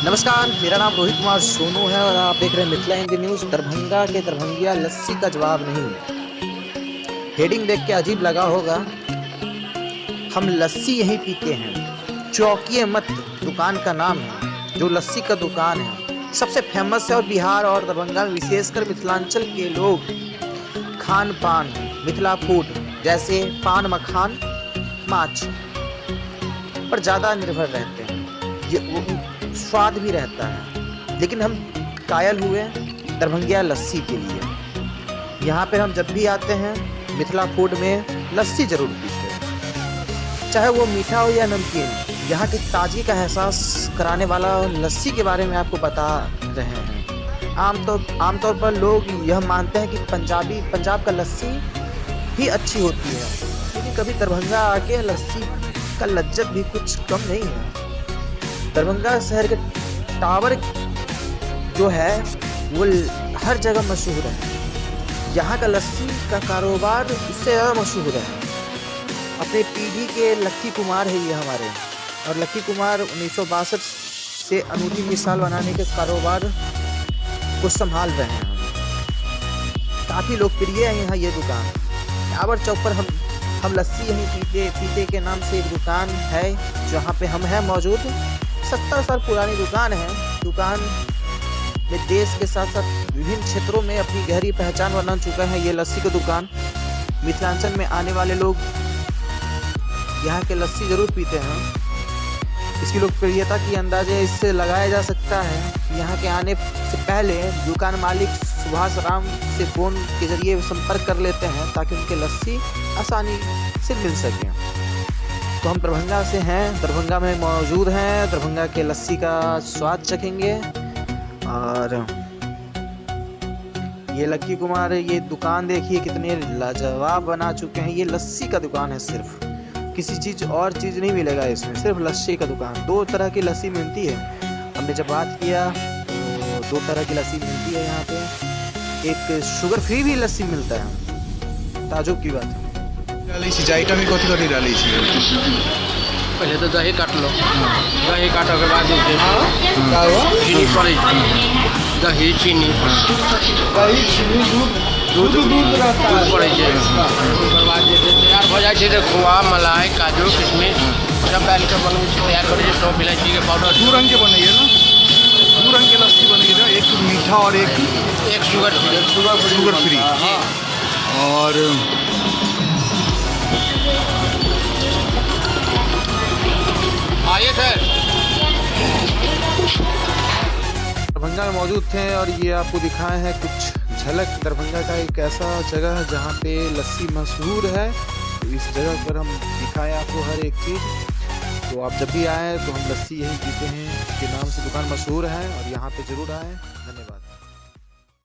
नमस्कार, मेरा नाम रोहित कुमार सोनू है और आप देख रहे हैं मिथिला हिंदी न्यूज़। दरभंगा के दरभंगिया लस्सी का जवाब नहीं। हेडिंग देख के अजीब लगा होगा। हम लस्सी यहीं पीते हैं, चौकिए मत दुकान का नाम है, जो लस्सी का दुकान है सबसे फेमस है। और बिहार और दरभंगा में विशेषकर मिथिलांचल के लोग खान पान मिथिला फूड जैसे पान मखान माछ पर ज़्यादा निर्भर रहते हैं। ये स्वाद भी रहता है, लेकिन हम कायल हुए दरभंगिया लस्सी के लिए। यहाँ पे हम जब भी आते हैं मिथिला फूड में लस्सी जरूर पीते हैं, चाहे वो मीठा हो या नमकीन। यहाँ की ताजगी का एहसास कराने वाला लस्सी के बारे में आपको बता रहे हैं। आमतौर पर लोग यह मानते हैं कि पंजाब का लस्सी ही अच्छी होती है, लेकिन कभी दरभंगा आके लस्सी का लज्जत भी कुछ कम नहीं है। दरभंगा शहर के टावर जो है वो हर जगह मशहूर है। यहाँ का लस्सी का कारोबार इससे ज़्यादा मशहूर है। अपने पीढ़ी के लक्की कुमार है ये हमारे, और लक्की कुमार 1962 से अनूठी मिसाल बनाने के कारोबार को संभाल रहे हैं। काफ़ी लोकप्रिय है यहाँ ये दुकान। टावर चौक पर हम लस्सी यहीं पीते के नाम से एक दुकान है जहाँ पे हम हैं मौजूद। 70 साल पुरानी दुकान है। दुकान में देश के साथ साथ विभिन्न क्षेत्रों में अपनी गहरी पहचान बना चुका है ये लस्सी का दुकान। मिथिलांचल में आने वाले लोग यहाँ के लस्सी जरूर पीते हैं। इसकी लोकप्रियता की अंदाजा इससे लगाया जा सकता है कि यहाँ के आने से पहले दुकान मालिक सुभाष राम से फ़ोन के जरिए संपर्क कर लेते हैं ताकि उनके लस्सी आसानी से मिल सके। तो हम दरभंगा से हैं, दरभंगा में मौजूद हैं, दरभंगा के लस्सी का स्वाद चखेंगे। और ये लक्की कुमार, ये दुकान देखिए कितने लाजवाब बना चुके हैं। ये लस्सी का दुकान है, सिर्फ किसी चीज़ और चीज़ नहीं मिलेगा इसमें, सिर्फ लस्सी का दुकान। 2 तरह की लस्सी मिलती है। हमने जब बात किया तो 2 तरह की लस्सी मिलती है यहाँ पे। एक शुगर फ्री भी लस्सी मिलता है, ताजुब की बात है। सिंचाईटा में कथी डाली पहले तो दही काट लो, दही काटे के बाद चीनी पड़े, दही चीनी दूध पड़े छै। ओकर बाद जे तैयार भऽ जाइ छै तऽ खोआ मलाई काजू किशमिश सब डालि कऽ बनबै छै, तैयार करै छै। सौंफ इलायची के पाउडर 2 रंग के बनैए ना, 2 रंग के लस्सी बनैए, एक मीठा और एक शुगर फ्री। और आइए सर। दरभंगा में मौजूद थे और ये आपको दिखाए हैं कुछ झलक दरभंगा का एक ऐसा जगह है जहाँ पे लस्सी मशहूर है। तो इस जगह पर हम दिखाएं आपको हर एक चीज़। तो आप जब भी आएँ तो हम लस्सी यहीं पीते हैं के नाम से दुकान मशहूर है, और यहाँ पे ज़रूर आएँ। धन्यवाद।